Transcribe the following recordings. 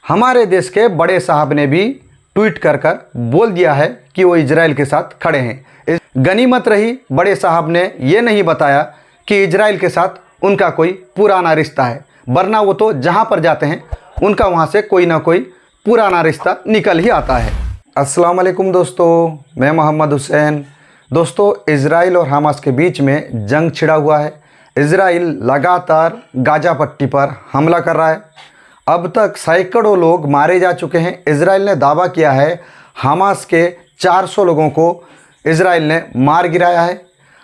हमारे देश के बड़े साहब ने भी ट्वीट कर बोल दिया है कि वो इजराइल के साथ खड़े हैं। गनीमत रही बड़े साहब ने ये नहीं बताया कि इजराइल के साथ उनका कोई पुराना रिश्ता है, वरना वो तो जहाँ पर जाते हैं उनका वहाँ से कोई ना कोई पुराना रिश्ता निकल ही आता है। अस्सलाम वालेकुम दोस्तों, मैं मोहम्मद हुसैन। दोस्तों, इजराइल और हमास के बीच में जंग छिड़ा हुआ है। इजराइल लगातार गाजा पट्टी पर हमला कर रहा है। अब तक सैकड़ों लोग मारे जा चुके हैं। इजराइल ने दावा किया है हमास के 400 लोगों को इजराइल ने मार गिराया है।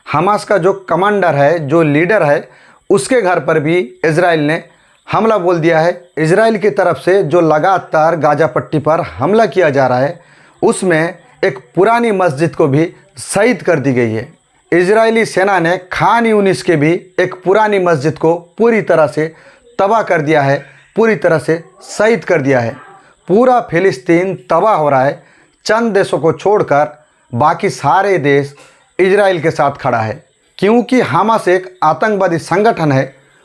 हमास का जो कमांडर है, जो लीडर है, उसके घर पर भी इजराइल ने हमला बोल दिया है। इजराइल की तरफ से जो लगातार गाजा पट्टी पर हमला किया जा रहा है, उसमें एक पुरानी मस्जिद को भी शहीद कर दी गई है। इजरायली सेना ने खान यूनिस के भी एक पुरानी मस्जिद को पूरी तरह से तबाह कर दिया है, पूरी तरह से शहीद कर दिया है। पूरा फिलिस्तीन तबाह हो रहा है। चंद देशों को छोड़कर बाकी सारे देश इजराइल के साथ खड़ा है, क्योंकि हमास एक आतंकवादी संगठन है।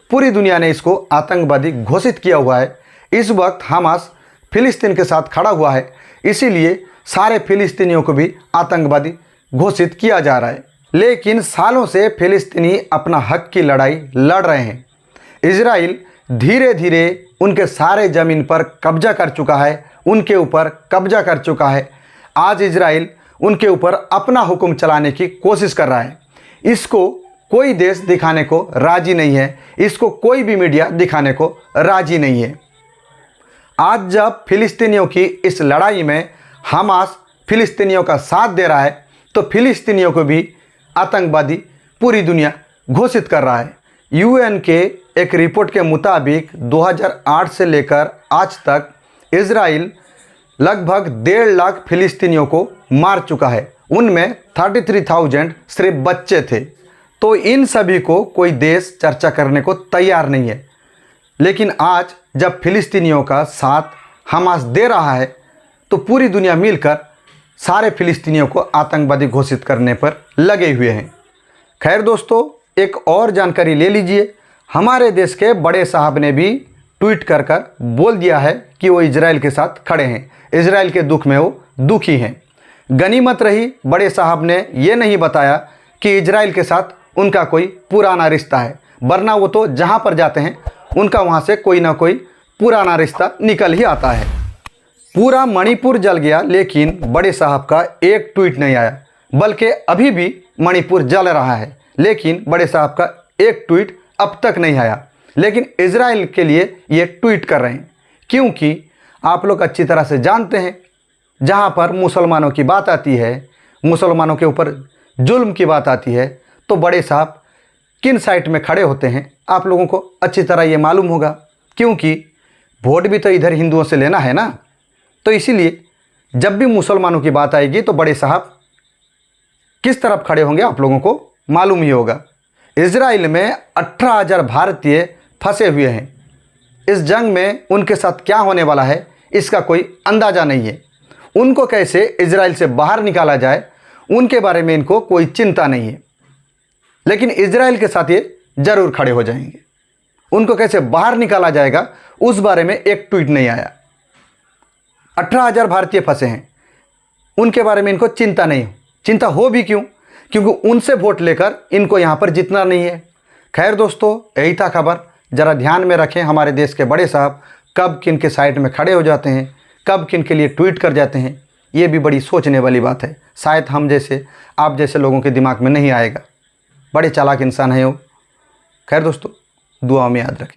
पूरी दुनिया ने इसको आतंकवादी घोषित किया हुआ है। इस वक्त हमास फिलिस्तीन के साथ खड़ा हुआ है, इसीलिए सारे फिलिस्तीनियों को भी आतंकवादी घोषित किया जा रहा है। लेकिन सालों से फिलिस्तीनी अपना हक की लड़ाई लड़ रहे हैं। इजराइल धीरे धीरे उनके सारे ज़मीन पर कब्जा कर चुका है, उनके ऊपर कब्जा कर चुका है। आज इजराइल उनके ऊपर अपना हुक्म चलाने की कोशिश कर रहा है। इसको कोई देश दिखाने को राजी नहीं है, इसको कोई भी मीडिया दिखाने को राजी नहीं है। आज जब फिलिस्तीनियों की इस लड़ाई में हमास फिलिस्तीनियों का साथ दे रहा है, तो फिलिस्तीनियों को भी आतंकवादी पूरी दुनिया घोषित कर रहा है। यूएन के एक रिपोर्ट के मुताबिक 2008 से लेकर आज तक इजराइल लगभग 1.5 लाख फिलिस्तीनियों को मार चुका है। उनमें 33,000 सिर्फ बच्चे थे। तो इन सभी को कोई देश चर्चा करने को तैयार नहीं है। लेकिन आज जब फिलिस्तीनियों का साथ हमास दे रहा है, तो पूरी दुनिया मिलकर सारे फिलिस्तीनियों को आतंकवादी घोषित करने पर लगे हुए हैं। खैर दोस्तों, एक और जानकारी ले लीजिए। हमारे देश के बड़े साहब ने भी ट्वीट कर बोल दिया है कि वो इजराइल के साथ खड़े हैं, इजराइल के दुख में वो दुखी हैं। गनीमत रही बड़े साहब ने ये नहीं बताया कि इजराइल के साथ उनका कोई पुराना रिश्ता है, वरना वो तो जहाँ पर जाते हैं उनका वहाँ से कोई ना कोई पुराना रिश्ता निकल ही आता है। पूरा मणिपुर जल गया, लेकिन बड़े साहब का एक ट्वीट नहीं आया, बल्कि अभी भी मणिपुर जल रहा है, लेकिन बड़े साहब का एक ट्वीट अब तक नहीं आया। लेकिन इजराइल के लिए ये ट्वीट कर रहे हैं, क्योंकि आप लोग अच्छी तरह से जानते हैं, जहाँ पर मुसलमानों की बात आती है, मुसलमानों के ऊपर जुल्म की बात आती है, तो बड़े साहब किन साइड में खड़े होते हैं आप लोगों को अच्छी तरह ये मालूम होगा, क्योंकि वोट भी तो इधर हिंदुओं से लेना है ना। तो इसीलिए जब भी मुसलमानों की बात आएगी तो बड़े साहब किस तरफ खड़े होंगे आप लोगों को मालूम ही होगा। इजराइल में 18,000 भारतीय फंसे हुए हैं। इस जंग में उनके साथ क्या होने वाला है, इसका कोई अंदाज़ा नहीं है। उनको कैसे इजराइल से बाहर निकाला जाए, उनके बारे में इनको कोई चिंता नहीं है। लेकिन इजराइल के साथ ये ज़रूर खड़े हो जाएंगे। उनको कैसे बाहर निकाला जाएगा, उस बारे में एक ट्वीट नहीं आया। 18,000 भारतीय फंसे हैं, उनके बारे में इनको चिंता नहीं हो। चिंता हो भी क्यों, क्योंकि उनसे वोट लेकर इनको यहाँ पर जीतना नहीं है। खैर दोस्तों, यही था खबर। ज़रा ध्यान में रखें हमारे देश के बड़े साहब कब किन के साइड में खड़े हो जाते हैं, कब किन के लिए ट्वीट कर जाते हैं। ये भी बड़ी सोचने वाली बात है। शायद हम जैसे, आप जैसे लोगों के दिमाग में नहीं आएगा। बड़े चालाक इंसान हैं वो। खैर दोस्तों, दुआ में याद रखें।